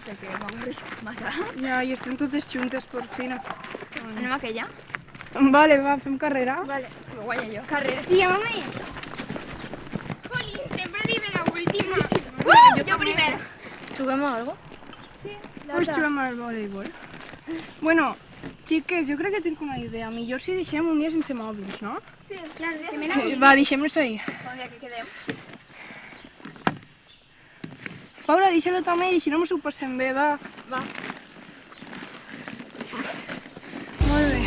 perquè m'avorreix massa. Ja, i estem totes juntes, per fi. Anem a aquella? Vale, va, fem carrera. Vale, que guanya jo. Carrera, sí, mami. Colin, sempre arriba la última. Jo primer. Juguem a algo? Pues juguem al voleibol. Bueno, xiques, jo crec que tinc una idea. Millor si deixem un dia sense mòbils, no? Sí, claro, Va, deixem-los ahí. un dia que quedem. Paula, deixa-lo també i així no m'ho passem bé, va. Va. Molt bé.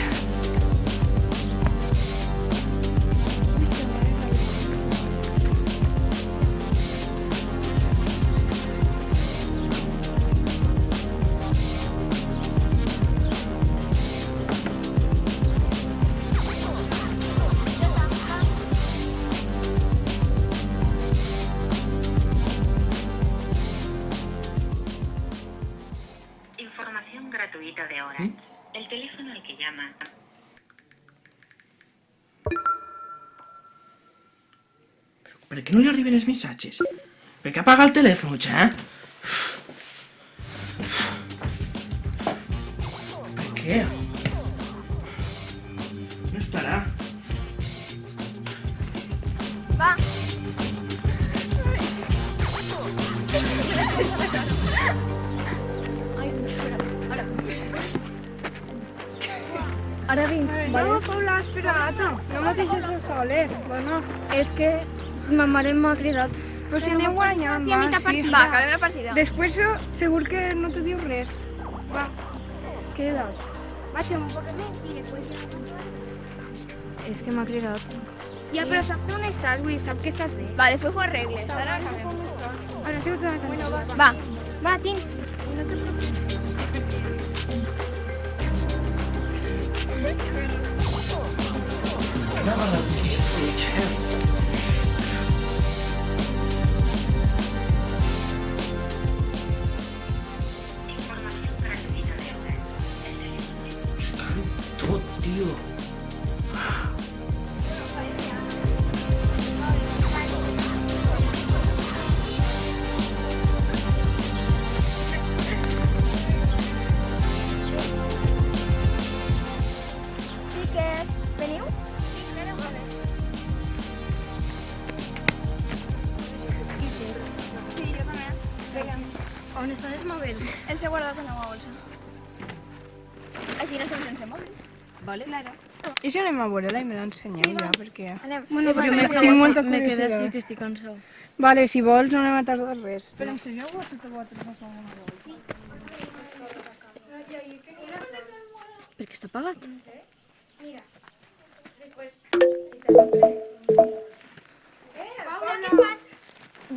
Información gratuita de Orange. El teléfono al que llama. Per què no li arriben els missatges? Per què apaga el telèfon, ja? Per què? No estarà. Va. Ai, espera, ara. Ara vinc, No, Paula, espera't. No me deixes fer soles. Bueno, És que ma mare m'ha cridat. però si anem guanyant, Sí, a mitja va, sí. Va, acabem la partida. Després segur que no te diu res. Va, queda't. Vaig un poc més i després ja... És que m'ha cridat. Ja, però saps on estàs? Vull dir, sap que estàs bé. Va, després ho arregles. Ara acabem. Ara sí que t'ha bueno, va. Va. Va, tinc. No apaga el telèfon, ja. Información gratuita de Orange. El teléfono. Buscant tot, tio. Xiques, veniu? Sí, jo també. Vinga. On estan els mòbils? Els he guardat en la meva bolsa. Així no estem sense mòbils. Vale. Claro. I si anem a veure-la i me l'ensenyeu ja, perquè... Anem. Bueno, Jo tinc molta m'he quedat, curiositat. sí que estic cansat. Vale, si vols no anem a tardar res. Però ensenyeu-ho si te vols passar una cosa. Per què està apagat?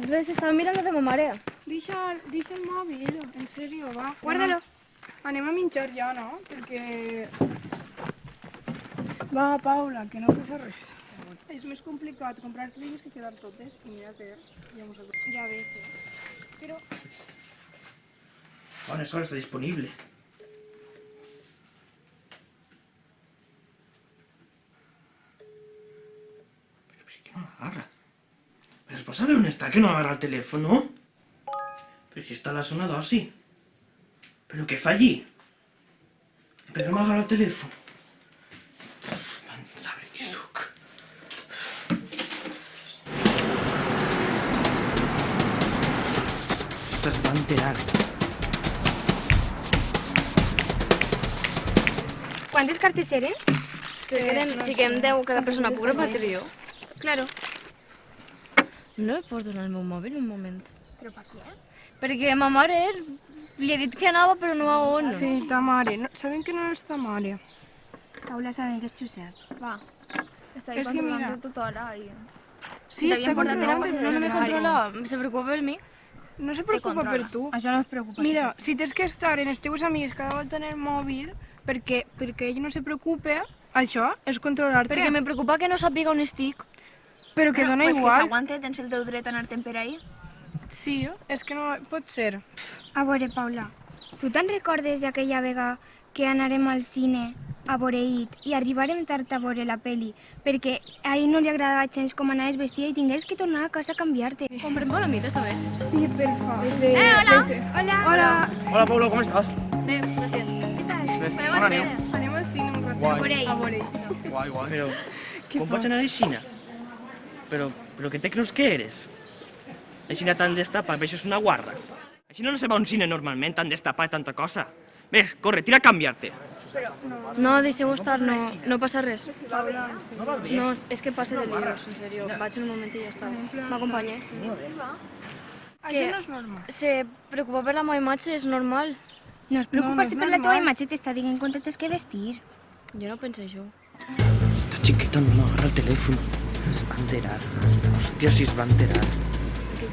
Res, estava mirant la de ma mare. Deixa el mòbil, en sèrio, va. Guarda-lo. Anem a menjar ja, no? Perquè... Va, Paula, que no passa res. És més complicat comprar clíniques que quedar totes i mira que ja mos ha... Ja ves, sí. Però... Bones hores està disponible. Però per què no l'agarra? Però es pot saber on està que no agarra el telèfon, no? Però si està a la zona d'oci. Però què fa allí? Per què no m'agarra el telèfon? Van saber qui sóc. Es va enterar. Quantes cartes eren? Fiquem 10 cada persona pura per trio. Claro. No em pots donar el meu mòbil un moment? Però per què? Perquè ma mare li he dit que anava però no a on. Sí, ta mare. No, sabem que no és ta mare. Paula sabem que és Josep. Va. Està És que mira. controlant tota hora i... Sí, T'havien està portat controlant. delante, No me controla, se preocupa per mi. No se preocupa controla. per tu. Això no es preocupa. Mira, si tens que estar en els teus amics cada volta en el mòbil perquè ell no se preocupa, això és controlar-te. Perquè me preocupa que no sàpiga on estic. Però que dona pues que igual. s'aguante, tens el teu dret a anar-te'n per ahí. Sí, és que no pot ser. A veure, Paula, tu te'n recordes d'aquella vegada que anarem al cine a veure It i arribarem tard a veure la peli perquè a ell no li agradava gens com anaves vestida i tingués que tornar a casa a canviar-te. Comprem palomites també. Sí, per favor. Hola! Hola. Hola, Pablo, ¿cómo estás? Bé, gràcies. Què tal? On aneu? Anem al cine un rato. Guai. A veure. Guai, guai. Pero, ¿cómo pots anar a Xina? Pero ¿qué te crees que eres? La Xina tan destapa, això és una guarra. A Xina no se va a un cine normalment, tan destapa i tanta cosa. Ves, corre, tira a canviar-te. No, deixeu estar, no passa res. No val bé. No, és que passe de líos, en sèrio. Vaig en un moment i ja està. M'acompanyes? Això no és normal. Se preocupa per la meva imatge, és normal. No es preocupes No, si no és per la teva normal. imatge t'està dient com tens que vestir. Jo no penso això. Esta chiqueta no m'agarra el telèfon. Es va enterar. Hòstia, si es va enterar.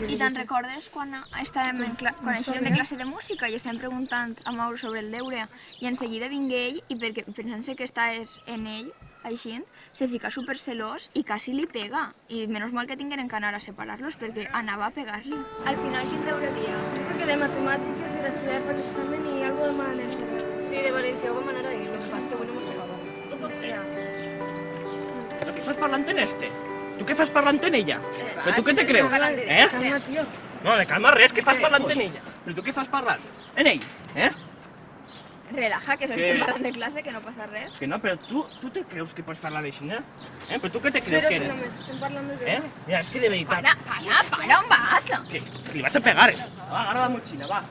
I te'n recordes quan estàvem quan eixíem de classe de música i estàvem preguntant a Mauro sobre el deure i en seguida vingué ell i perquè pensant-se que estaves en ell, així, se fica supercelós i quasi li pega. I menys mal que tingueren que anar a separar-los perquè anava a pegar-li. Al final quin deure havia? Perquè de matemàtiques era estudiar per l'examen i algo de València. Sí, de València ho vam anar ahir, el que passa és que avui no mos tocava. No pot ser. Però què fas parlant en este? Tu què fas parlant en ella? Però tu què te creus? Calma, tio. No, de calma res, què fas parlant en ella? Però tu què fas parlant? En ell, Relaja, que Què? estem parlant de classe, que no passa res. Que no, però tu te creus que pots parlar així, Però tu què te creus que eres? estem parlant de Mira, és que de veritat... Para, on vas? Que li vaig a pegar. Va, agarra la motxilla, va.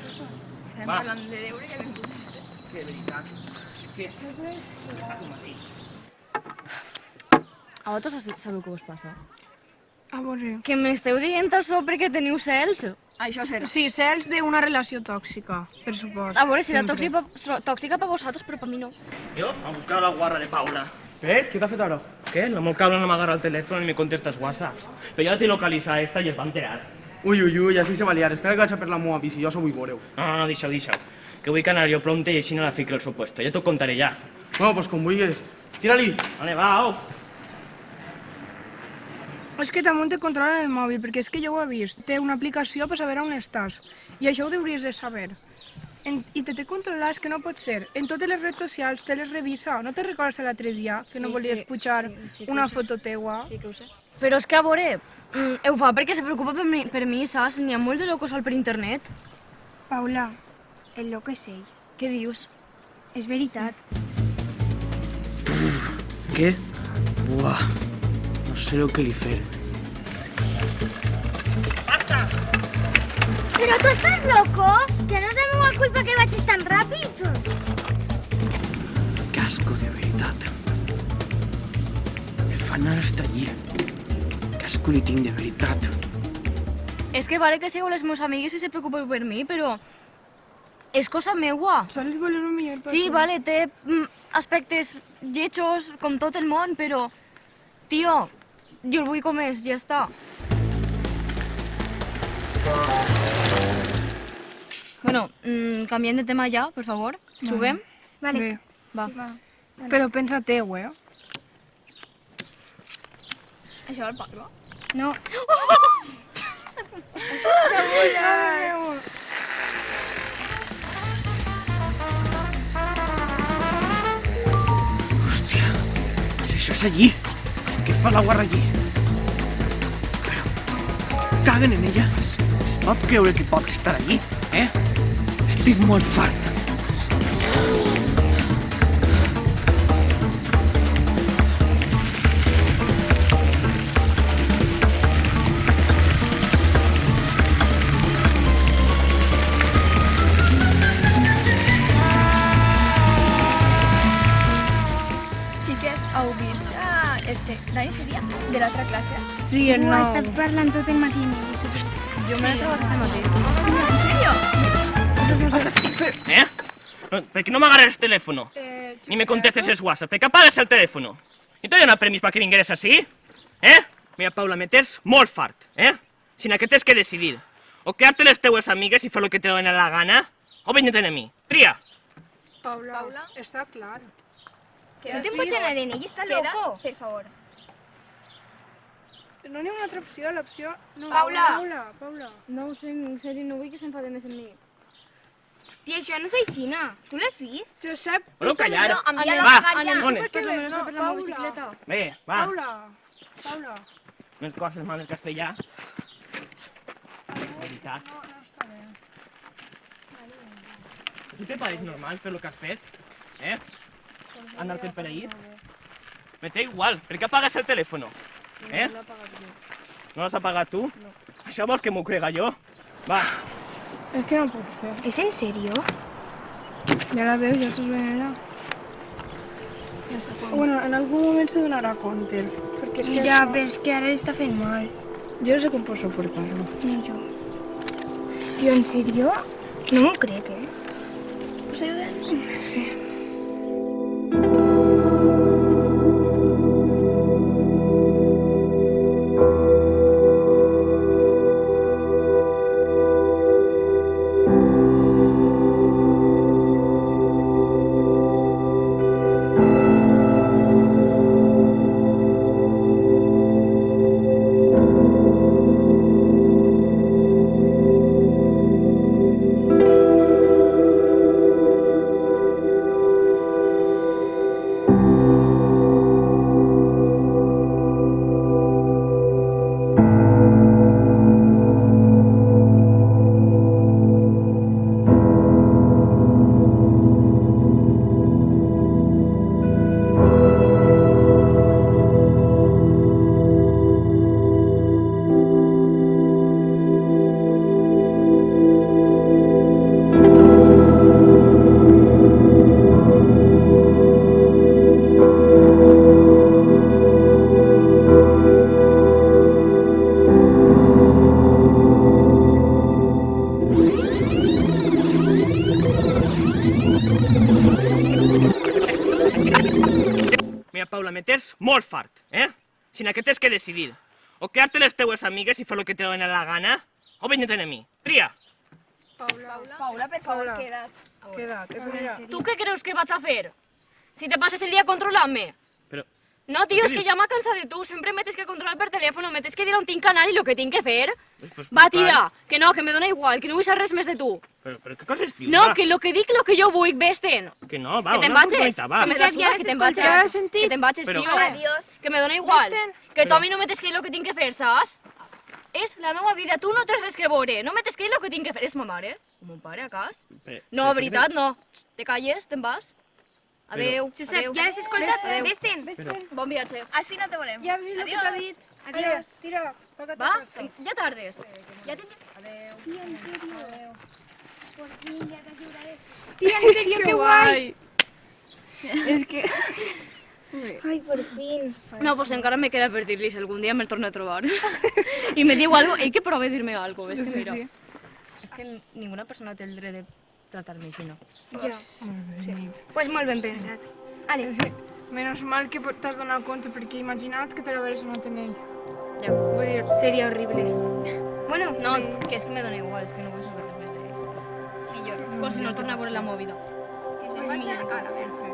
Estem Va. parlant de deure i ja m'hem posat. Que de veritat... És que... Fa tu mateix. A vosaltres sabeu què us passa? A veure. Que m'esteu dient això perquè teniu cels? Això serà. Sí, cels d'una relació tòxica, per supost. A veure, serà Sempre. tòxica per vosaltres, però per mi no. Jo, a buscar la guarra de Paula. ¿Qué t'ha fet ara? ¿Qué? La molt cabra no m'agarra el teléfono ni me contesta els whatsapps. Però ja te localitza esta i es va enterar. Ui, així se va liar. Espera que vaig a per la meva bici, jo s'ho vull veure. No, deixa-ho. Que vull que anar jo prompte i així no la fico al seu puesto. Ja t'ho contaré ja. Bueno, pues com vulguis. Tira-li. Vale, va, au. És que també te controlen el mòbil, perquè és que jo ho he vist. Té una aplicació per saber on estàs. I això ho hauries de saber. I te té controlat, és que no pot ser. En totes les redes socials te les revisa. No te recordes l'altre dia que no volies pujar sí que una ho sé. foto teua? Sí que ho sé. Però és que, a veure, ho fa perquè se preocupa per mi, saps? N'hi ha molt de locos per internet. Paula, el loco és ell. Què dius? És veritat. Què? Buah, no sé el que li fer. Però tu estàs loco? Que no és la meva culpa que vagis tan ràpid. Que asco, de veritat. Me fa anar hasta allí. Que asco li tinc, de veritat. És que vale que sigueu les meves amigues i se preocupeu per mi, però és cosa meua. Sols voler el millor per Sí, tu. vale, té aspectes lletjos com tot el món, però, tio, jo el vull com és, ja està. Bueno, canviem de tema ja, per favor. Subem? Vale. Bé. Va. Però pensa-teu, Això va el Pablo? No. Hòstia, si això és allí. Què fa la guarra allí? Però, caguen en ella. Es pot creure que pot estar allí, Estic molt fart. Xiques, heu vist Dani seria de l'altra classe? Sí, el Ho ha nou. estat parlant tot el matí. Super... Jo me l'he trobat este matí. En sèrio? No, per què no m'agarres el telèfono? Ni me contestes els WhatsApp. Per què apagues el telèfono? I t'he donat permís perquè vingueres així? Mira, Paula, me tens molt fart, Sinó que tens que decidir. O quedar-te les teues amigues i fer el que te dona la gana, o venir-te'n a mi. Tria. Paula, està clar. No te pots anar en ell, està loco. Per favor. No n'hi ha una altra opció, l'opció... No, Paula! Paula. No ho sé, en sèrio, no vull que s'enfade més en mi. Tia, això no és aixina. Tu l'has vist? Josep, Voleu callar? Envia-la Va, a pagar ja. on és? Per lo menos no, a per la meva Paula. bicicleta. Bé, va. Paula. Més coses mal del castellà. Veritat. No està bé. Tu te pareix normal fer el que has fet? Anar-te'n per ahir? Me té igual, per què apagues el telèfon? No l'has apagat tu? No. Això vols que m'ho crega jo? Va, És que no pot ser. És en sèrio? Ja la veus, ja s'ho venera. Bueno, en algun moment se donarà compte. Perquè és que Ja, això- però és que ara està fent mal. Jo no sé com pots suportar-lo. Ni jo. Tio, en sèrio? No m'ho crec, Us ajudem? Sí. mira, Paula, me tens molt fart, Sinó que tens que decidir. O quedar-te les teues amigues i fer el que te dona la gana, o venir-te'n a mi. Tria! Paula, per favor, queda't. Queda't. És mira, ¿Tú qué crees que vas a hacer? Si te pasas el día controlándome. Però... No, tío, es ¿Qué que dices? ya me cansado de tú. Siempre me tienes que controlar por teléfono, me tienes que dir on tinc que anar i lo que tinc que fer. Pues, Va, tira, que no, que me dona igual, que no vull saber res més de tu. Però què coses dius? No, va? que lo que dic, lo que jo vull, vés-te'n. Que no, va, Que te'n una vagis, oportunitat, va. que me la suda, que te'n vagis. Ja has sentit? Que te'n vagis, Però- tio. Adiós. Que me dona igual. Que tu Però- a mi no me tens que dir lo que tinc que fer, saps? És la meva vida, tu no tens res que veure. No me tens que dir lo que tinc que fer. És ma mare? O mon pare, a cas? No, veritat, no. Te calles, te'n vas. Adeu, Josep, adeu. ja has escoltat? Adeu. Vés-te'n. Bon viatge. Així no te volem. ja has vist el que t'ha dit? Adiós. Tira, toca't a Va, casa. ja tardes. Ja tinc... Adeu. Tia, en sèrio, que guai. És que... Ai, por fin. No, pues encara me queda per dir-li si algun dia me'l torno a trobar. I me diu algo, ell que prova a dir-me algo, és que mira. És que ninguna persona té el dret de tratar-me així, no? Ja. Pues molt ben pensat. Ale, Sí. Menos mal que t'has donat compte, perquè imagina't que te l'hagués anat amb ell. Ja. Vull dir, seria horrible. Bueno, No, que és que me dona igual, és que no vull saber res més d'ell. Millor. Pues si no, torna a veure la mòvida. Que se vaya a la verga.